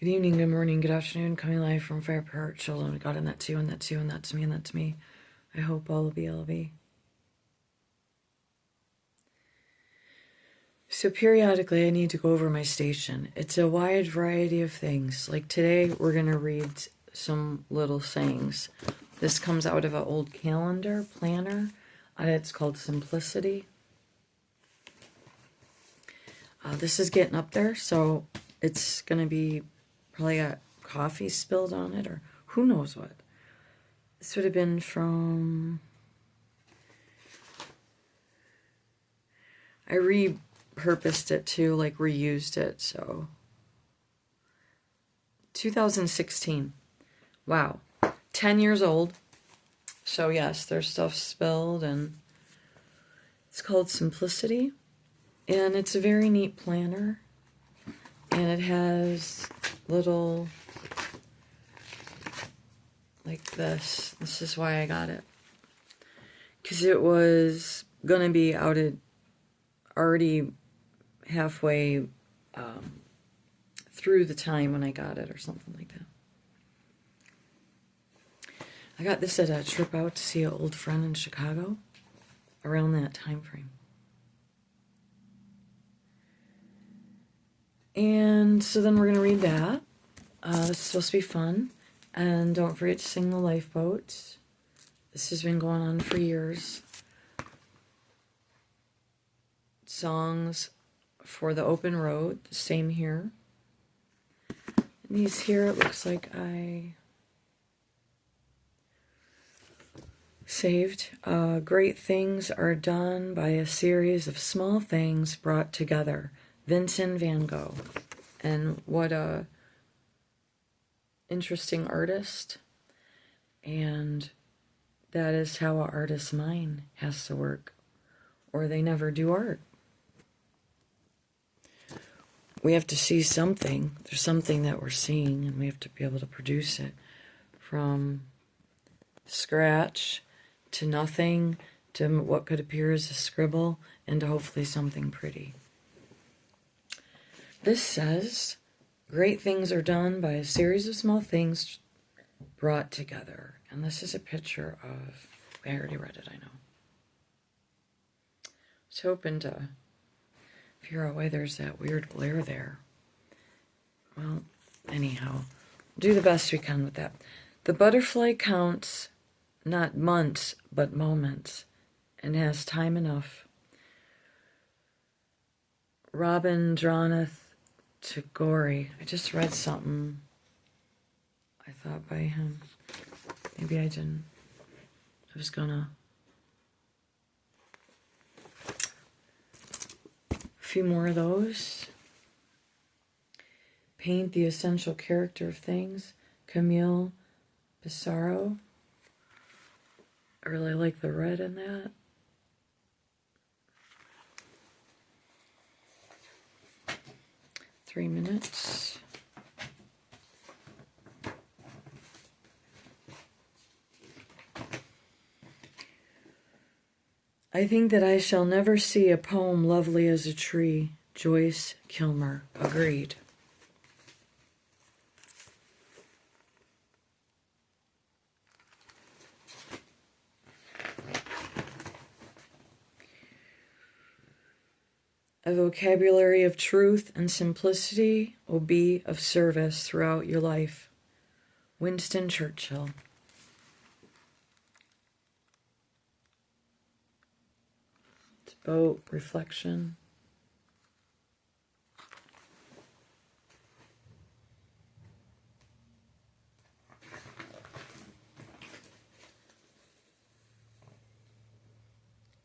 Good evening, good morning, good afternoon, coming live from Fire Park, children of God, and that's you, and that's you, and that's me, and that's me. I hope all will be. So periodically I need to go over my station. It's a wide variety of things. Like today we're going to read some little sayings. This comes out of an old calendar planner. It's called Simplicity. This is getting up there, so it's going to be probably got coffee spilled on it or who knows what. This would have been from... I repurposed it too, like reused it, so... 2016. Wow. 10 years old. So yes, there's stuff spilled, and it's called Simplicity. And it's a very neat planner. And it has little... like this. This is why I got it. Because it was going to be already halfway through the time when I got it or something like that. I got this at a trip out to see an old friend in Chicago around that time frame. And so then we're going to read that. This is supposed to be fun. And don't forget to sing the lifeboat. This has been going on for years. Songs for the open road, the same here. And these here, it looks like I saved. Great things are done by a series of small things brought together. Vincent van Gogh. And what a interesting artist. And that is how an artist's mind has to work, or they never do art. We have to see something. There's something that we're seeing, and we have to be able to produce it from scratch to nothing to what could appear as a scribble and to hopefully something pretty. This says, great things are done by a series of small things brought together. And this is a picture of, I already read it, I know. I was hoping to figure out why there's that weird glare there. Well, anyhow, do the best we can with that. The butterfly counts not months, but moments, and has time enough. Rabindranath Tagore. I just read something, I thought, by him. Maybe I didn't. I was gonna... a few more of those. Paint the essential character of things. Camille Pissarro. I really like the red in that. Three minutes. I think that I shall never see a poem lovely as a tree. Joyce Kilmer. Agreed. A vocabulary of truth and simplicity will be of service throughout your life. Winston Churchill. It's about reflection.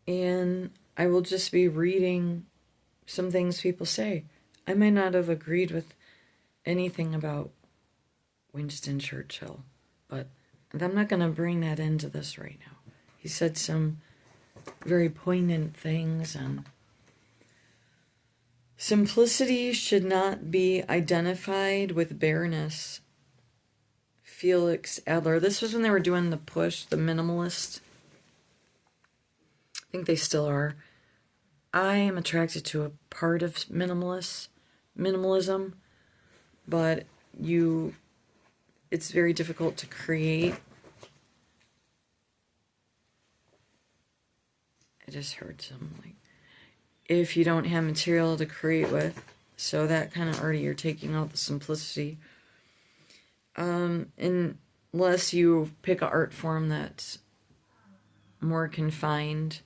And I will just be reading some things people say. I may not have agreed with anything about Winston Churchill, but I'm not going to bring that into this right now. He said some very poignant things, and simplicity should not be identified with bareness. Felix Adler. This was when they were doing the push, the minimalist. I think they still are. I am attracted to a part of minimalism, but it's very difficult to create. I just heard some, like, if you don't have material to create with. So that kind of already, you're taking out the simplicity. Unless you pick an art form that's more confined.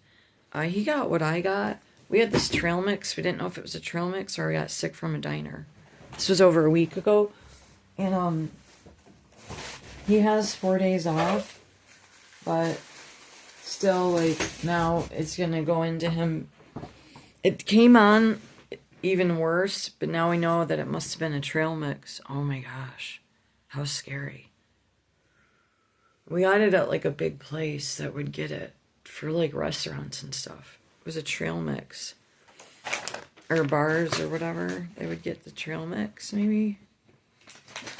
He got what I got. We had this trail mix. We didn't know if it was a trail mix or we got sick from a diner. This was over a week ago. And he has 4 days off. But still, like, now it's going to go into him. It came on even worse, but now we know that it must have been a trail mix. Oh my gosh. How scary. We got it at like a big place that would get it for like restaurants and stuff. It was a trail mix. Or bars or whatever. They would get the trail mix maybe.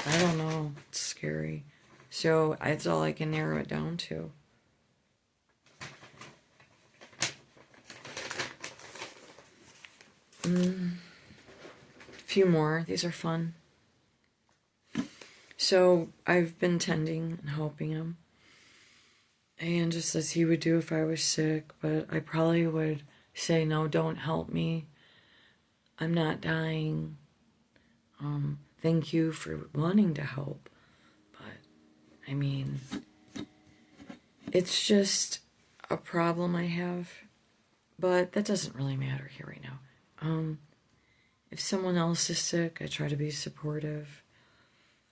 I don't know. It's scary. So that's all I can narrow it down to. A few more. These are fun. So I've been tending and helping him. And just as he would do if I was sick, but I probably would say, no, don't help me. I'm not dying. Thank you for wanting to help. But, I mean, it's just a problem I have. But that doesn't really matter here right now. If someone else is sick, I try to be supportive.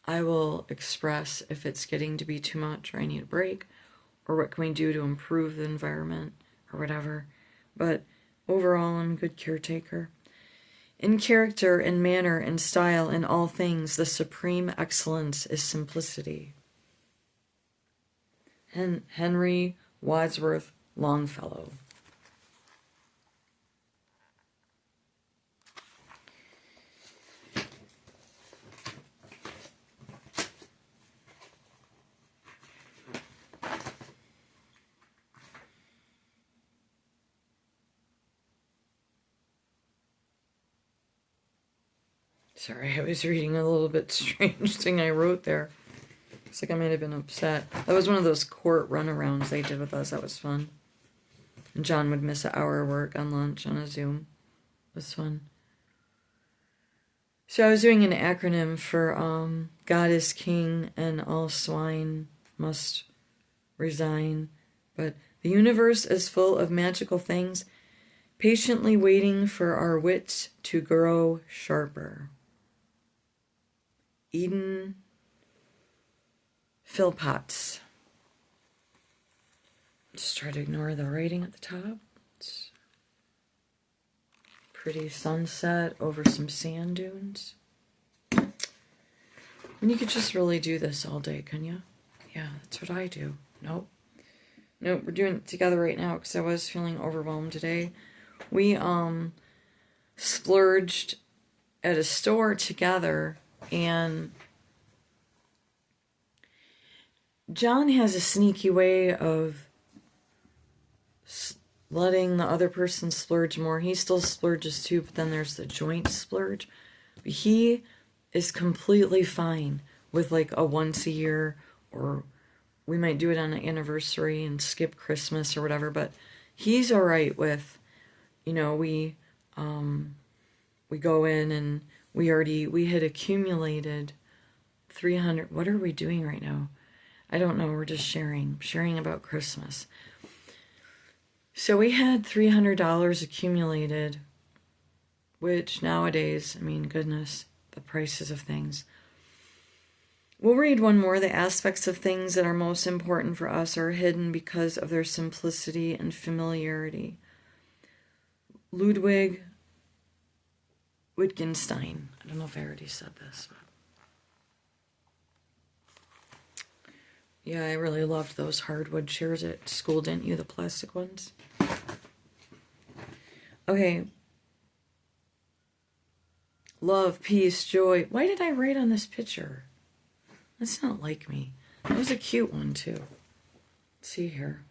I will express if it's getting to be too much or I need a break or what can we do to improve the environment or whatever. But overall, I'm a good caretaker. In character and manner and style in all things, the supreme excellence is simplicity. Henry Wadsworth Longfellow. Sorry, I was reading a little bit strange thing I wrote there. Looks like I might have been upset. That was one of those court runarounds they did with us. That was fun. And John would miss an hour of work on lunch on a Zoom. It was fun. So I was doing an acronym for God is King and all swine must resign. But the universe is full of magical things, patiently waiting for our wits to grow sharper. Eden Philpotts. Just try to ignore the writing at the top. It's pretty sunset over some sand dunes. And you could just really do this all day, couldn't you? Yeah, that's what I do. Nope, we're doing it together right now because I was feeling overwhelmed today. We splurged at a store together, and John has a sneaky way of letting the other person splurge more. He still splurges too, but then there's the joint splurge. But he is completely fine with like a once a year, or we might do it on an anniversary and skip Christmas or whatever, but he's all right with, we go in and we had accumulated 300. What are we doing right now? I don't know. We're just sharing about Christmas. So we had $300 accumulated, which nowadays, I mean, goodness, the prices of things. We'll read one more. The aspects of things that are most important for us are hidden because of their simplicity and familiarity. Ludwig Wittgenstein. I don't know if I already said this. But yeah, I really loved those hardwood chairs at school, didn't you? The plastic ones. Okay. Love, peace, joy. Why did I write on this picture? That's not like me. That was a cute one, too. Let's see here.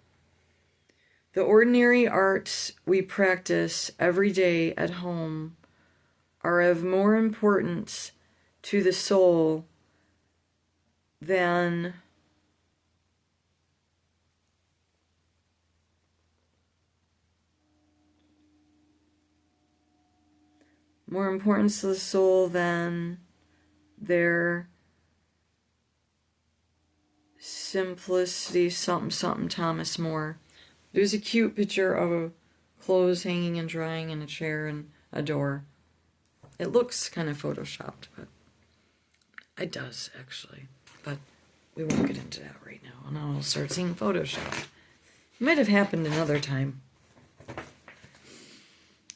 The ordinary arts we practice every day at home are of more importance to the soul then more importance to the soul than their simplicity, something, Thomas More. There's a cute picture of clothes hanging and drying in a chair and a door. It looks kind of photoshopped, but it does, actually. But we won't get into that right now. And I'll start seeing Photoshop. It might have happened another time.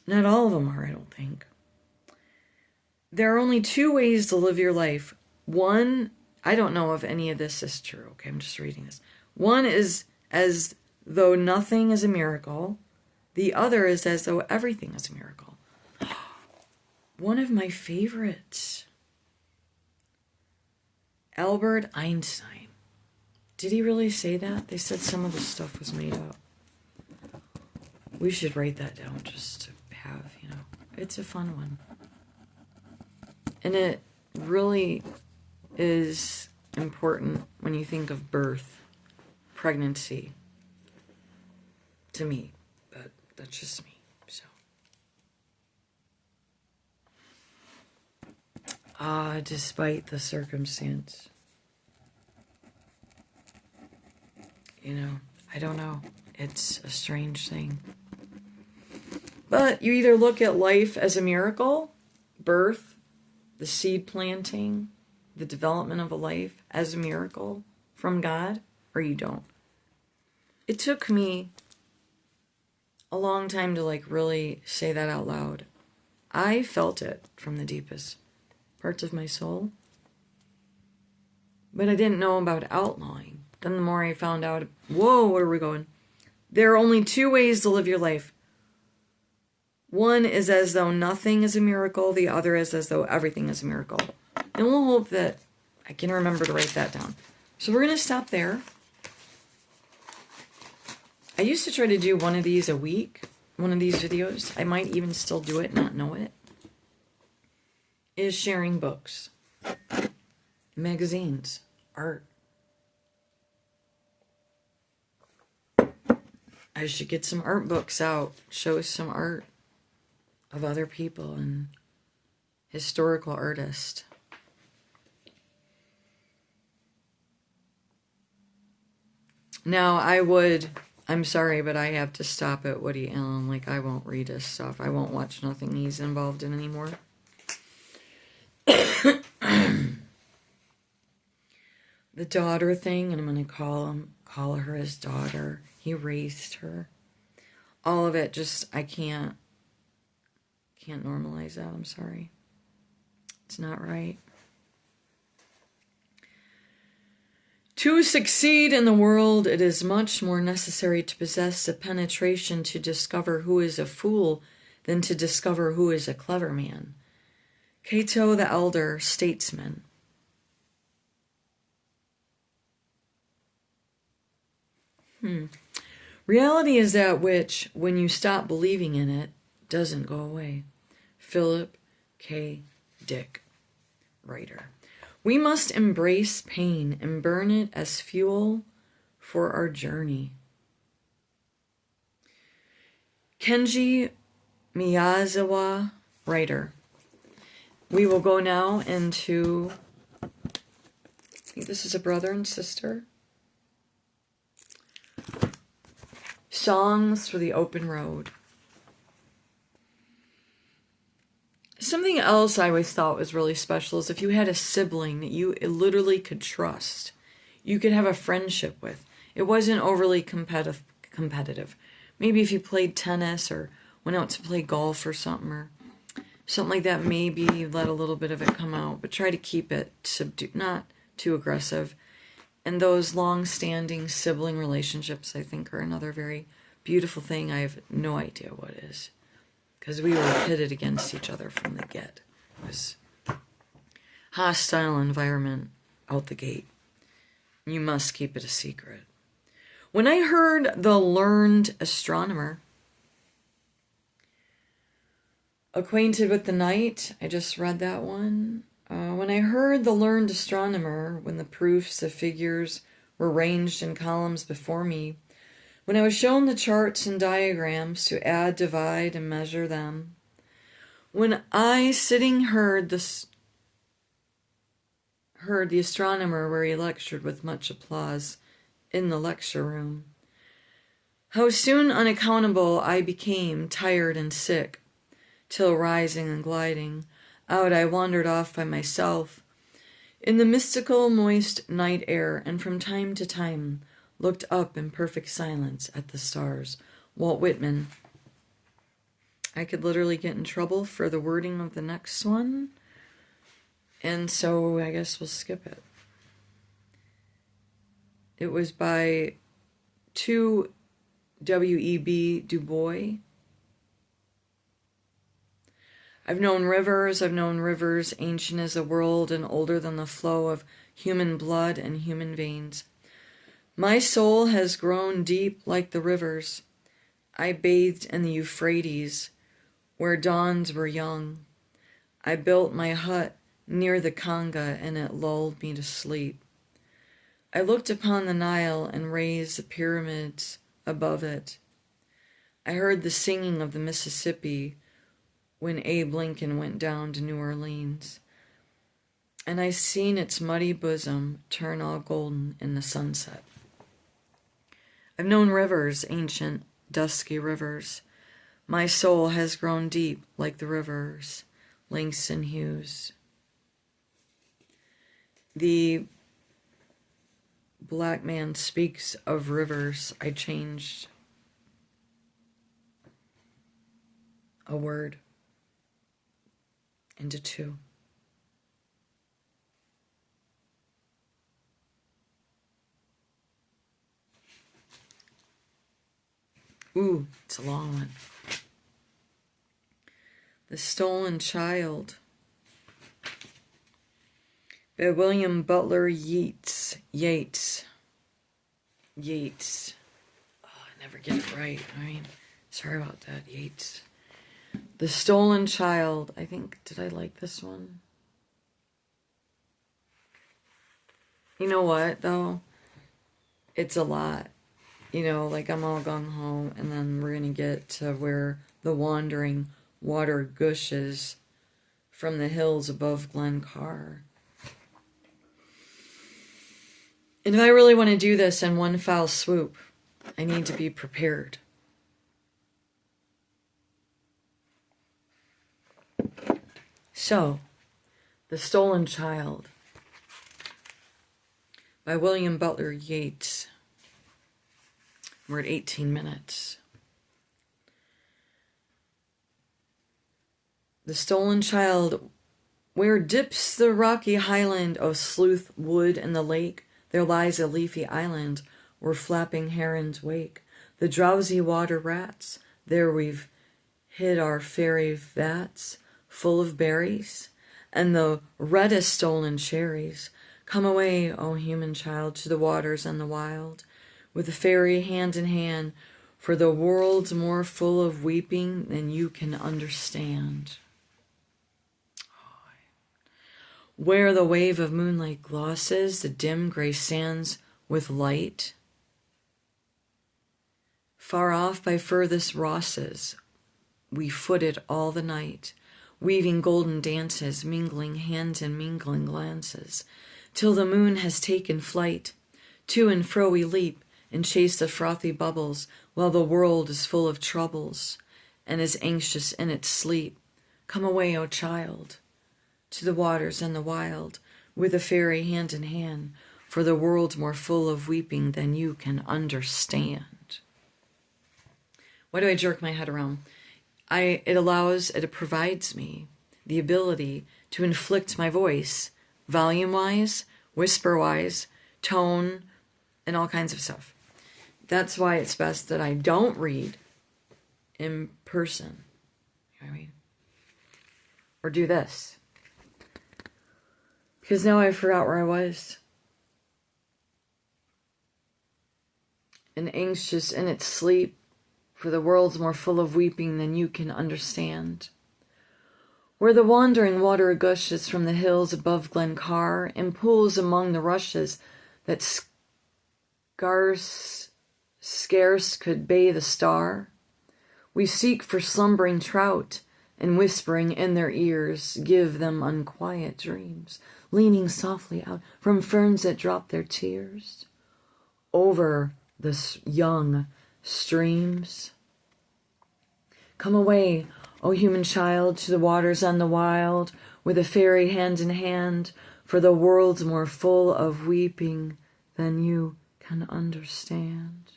Not all of them are, I don't think. There are only two ways to live your life. One, I don't know if any of this is true. Okay, I'm just reading this. One is as though nothing is a miracle. The other is as though everything is a miracle. One of my favorites. Albert Einstein. Did he really say that? They said some of the stuff was made up. We should write that down just to have, it's a fun one. And it really is important when you think of birth, pregnancy, to me. But that's just me, so. Despite the circumstance. I don't know. It's a strange thing. But you either look at life as a miracle, birth, the seed planting, the development of a life as a miracle from God, or you don't. It took me a long time to really say that out loud. I felt it from the deepest parts of my soul, but I didn't know about outlawing. Then the more I found out, whoa, where are we going? There are only two ways to live your life. One is as though nothing is a miracle. The other is as though everything is a miracle. And we'll hope that I can remember to write that down. So we're going to stop there. I used to try to do one of these a week, one of these videos. I might even still do it, not know it. Is sharing books, magazines, art. I should get some art books out, show some art of other people and historical artists. Now, I'm sorry, but I have to stop at Woody Allen. I won't read his stuff. I won't watch nothing he's involved in anymore. The daughter thing, and I'm going to call her his daughter. He raised her. All of it, I can't normalize that. I'm sorry. It's not right. To succeed in the world, it is much more necessary to possess the penetration to discover who is a fool than to discover who is a clever man. Cato the Elder, statesman. Reality is that which, when you stop believing in it, doesn't go away. Philip K. Dick, writer. We must embrace pain and burn it as fuel for our journey. Kenji Miyazawa, writer. We will go now into, I think this is a brother and sister. Songs for the Open Road. Something else I always thought was really special is if you had a sibling that you literally could trust, you could have a friendship with. It wasn't overly competitive. Maybe if you played tennis or went out to play golf or something like that, maybe let a little bit of it come out, but try to keep it subdued, not too aggressive. And those long-standing sibling relationships, I think, are another very beautiful thing. I have no idea what is. Because we were pitted against each other from the get. It was hostile environment out the gate. You must keep it a secret. When I heard The Learned Astronomer, Acquainted with the Night, I just read that one. When I heard the learned astronomer, when the proofs of figures were ranged in columns before me, when I was shown the charts and diagrams to add, divide, and measure them, when I, sitting, heard the astronomer where he lectured with much applause in the lecture room, how soon unaccountable I became, tired and sick, till rising and gliding, out I wandered off by myself, in the mystical moist night air, and from time to time looked up in perfect silence at the stars. Walt Whitman. I could literally get in trouble for the wording of the next one, and so I guess we'll skip it. It was by W.E.B. Du Bois. I've known rivers, ancient as the world and older than the flow of human blood and human veins. My soul has grown deep like the rivers. I bathed in the Euphrates, where dawns were young. I built my hut near the Kanga, and it lulled me to sleep. I looked upon the Nile and raised the pyramids above it. I heard the singing of the Mississippi when Abe Lincoln went down to New Orleans, and I seen its muddy bosom turn all golden in the sunset. I've known rivers, ancient, dusky rivers. My soul has grown deep like the rivers, Langston Hughes. The black man speaks of rivers. I changed a word into two. Ooh, it's a long one. The Stolen Child by William Butler Yeats. Oh, I never get it right. Sorry about that, Yeats. The Stolen Child. I think, did I like this one? You know what, though? It's a lot. Like I'm all gung-ho, and then we're going to get to where the wandering water gushes from the hills above Glen Carr. And if I really want to do this in one foul swoop, I need to be prepared. So, The Stolen Child by William Butler Yeats. We're at 18 minutes. The Stolen Child. Where dips the rocky highland of Sleuth Wood and the lake, there lies a leafy island where flapping herons wake. The drowsy water rats, there we've hid our fairy vats full of berries, and the reddest stolen cherries. Come away, O human child, to the waters and the wild, with the fairy hand in hand, for the world's more full of weeping than you can understand. Where the wave of moonlight glosses the dim gray sands with light, far off by furthest Rosses, we footed all the night, weaving golden dances, mingling hands and mingling glances, till the moon has taken flight. To and fro we leap and chase the frothy bubbles, while the world is full of troubles and is anxious in its sleep. Come away, O child, to the waters and the wild, with a fairy hand in hand, for the world's more full of weeping than you can understand. Why do I jerk my head around? It provides me the ability to inflict my voice, volume-wise, whisper-wise, tone, and all kinds of stuff. That's why it's best that I don't read in person. You know what I mean? Or do this. Because now I forgot where I was. And anxious in its sleep, for the world's more full of weeping than you can understand. Where the wandering water gushes from the hills above Glencar and pools among the rushes that scarce could bathe a star, we seek for slumbering trout, and whispering in their ears, give them unquiet dreams, leaning softly out from ferns that drop their tears over the young streams. Come away, O human child, to the waters and the wild, with a fairy hand in hand, for the world's more full of weeping than you can understand.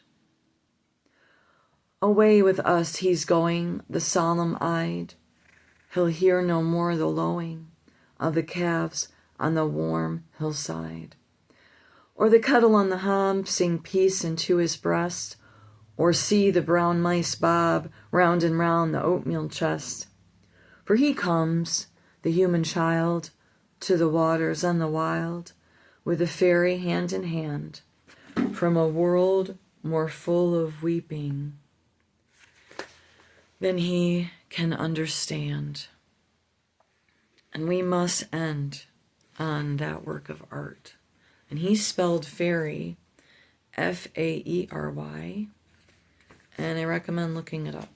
Away with us he's going, the solemn-eyed. He'll hear no more the lowing of the calves on the warm hillside, or the kettle on the hob sing peace into his breast, or see the brown mice bob round and round the oatmeal chest. For he comes, the human child, to the waters and the wild, with a fairy hand in hand, from a world more full of weeping than he can understand. And we must end on that work of art. And he spelled fairy, F-A-E-R-Y, and I recommend looking it up.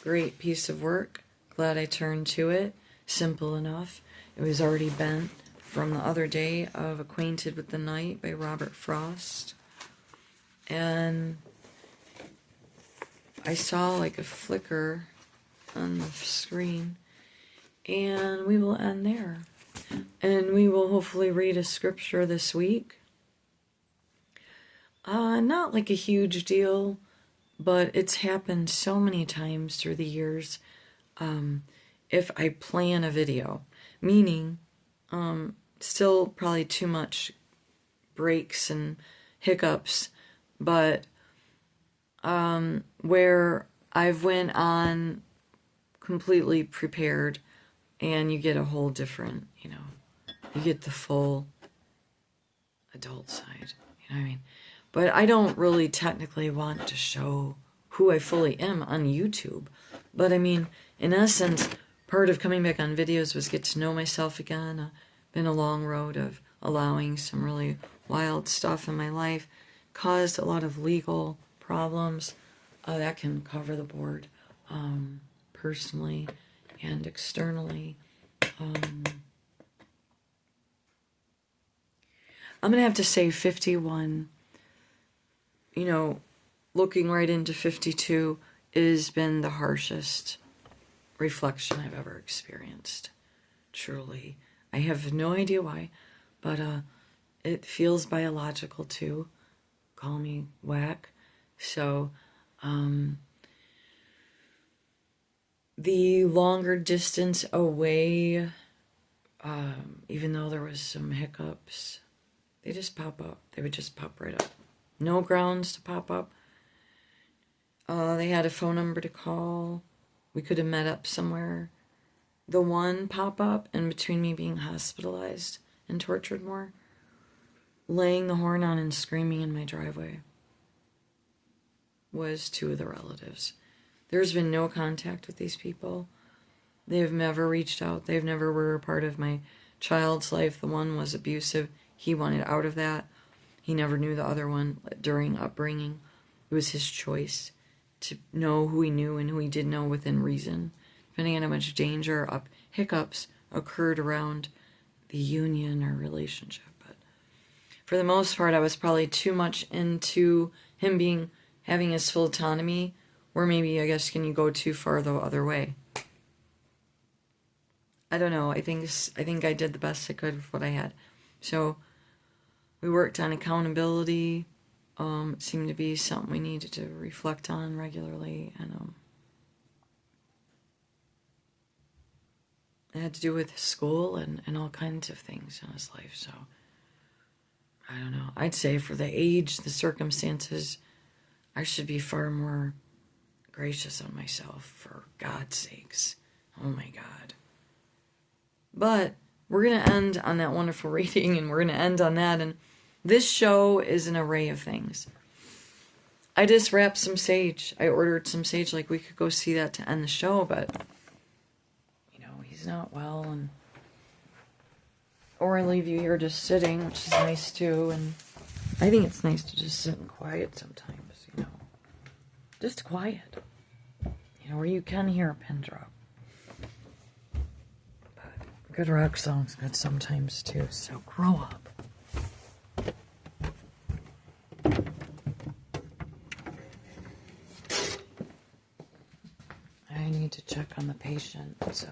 Great piece of work. Glad I turned to it. Simple enough. It was already bent from the other day of Acquainted with the Night by Robert Frost. And I saw like a flicker on the screen. And we will end there. And we will hopefully read a scripture this week. Not like a huge deal, but it's happened so many times through the years. If I plan a video, meaning still probably too much breaks and hiccups, but where I've went on completely prepared, and you get a whole different, you get the full adult side, you know what I mean? But I don't really technically want to show who I fully am on YouTube. But I mean, in essence, part of coming back on videos was get to know myself again. Been a long road of allowing some really wild stuff in my life. Caused a lot of legal problems. That can cover the board, personally and externally. I'm going to have to say 51, looking right into 52 has been the harshest reflection I've ever experienced. Truly. I have no idea why, but it feels biological too. Call me whack. So, the longer distance away, even though there was some hiccups, they just pop up. They would just pop right up. No grounds to pop up. They had a phone number to call. We could have met up somewhere. The one pop-up, and between me being hospitalized and tortured more, laying the horn on and screaming in my driveway, was two of the relatives. There's been no contact with these people. They've never reached out. They've never were a part of my child's life. The one was abusive. He wanted out of that. He never knew the other one during upbringing. It was his choice to know who he knew and who he didn't know within reason, depending on how much danger or hiccups occurred around the union or relationship. But for the most part, I was probably too much into him having his full autonomy, or maybe, I guess, can you go too far the other way? I don't know. I think I did the best I could with what I had. So we worked on accountability. It seemed to be something we needed to reflect on regularly, and it had to do with school and all kinds of things in his life. So I don't know. I'd say for the age, the circumstances, I should be far more gracious on myself, for God's sakes. Oh my God. But we're going to end on that wonderful reading, and we're going to end on that. And this show is an array of things. I just wrapped some sage. I ordered some sage like we could go see that to end the show, but he's not well, and or I leave you here just sitting, which is nice too. And I think it's nice to just sit in quiet sometimes, you know, just quiet, you know, where you can hear a pin drop. But good rock song's good sometimes too. So grow up. I need to check on the patient, so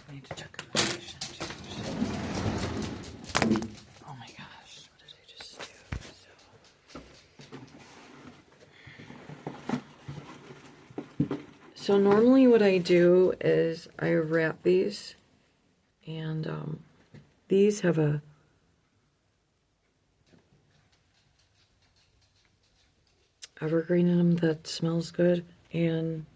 I need to check on the patient too. Oh my gosh, what did I just do? So normally what I do is I wrap these, and these have a evergreen in them that smells good, and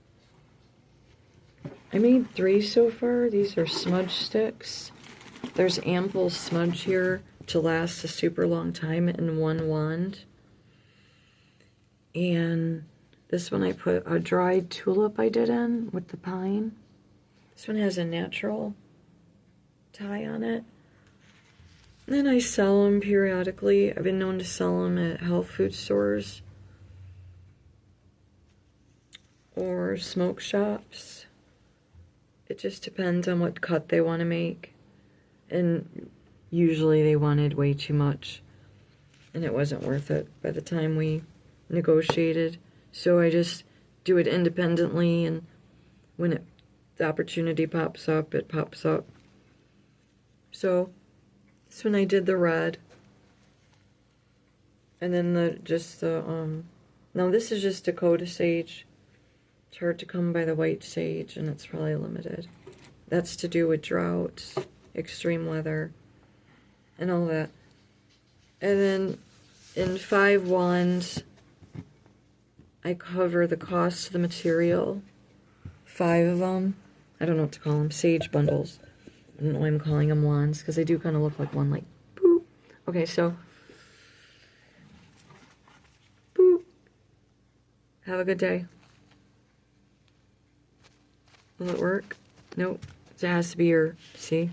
I made 3 so far. These are smudge sticks. There's ample smudge here to last a super long time in one wand. And this one I put a dried tulip I did in with the pine. This one has a natural tie on it. And then I sell them periodically. I've been known to sell them at health food stores or smoke shops. It just depends on what cut they want to make. And usually they wanted way too much, and it wasn't worth it by the time we negotiated. So I just do it independently, and when the opportunity pops up, it pops up. So this one I did the red, and then now this is just Dakota sage. It's hard to come by the white sage, and it's probably limited. That's to do with droughts, extreme weather, and all that. And then in 5 wands, I cover the cost of the material. 5 of them. I don't know what to call them. Sage bundles. I don't know why I'm calling them wands, because they do kind of look like one, like, boop. Okay, so, boop. Have a good day. Will it work? Nope. It has to be your, see?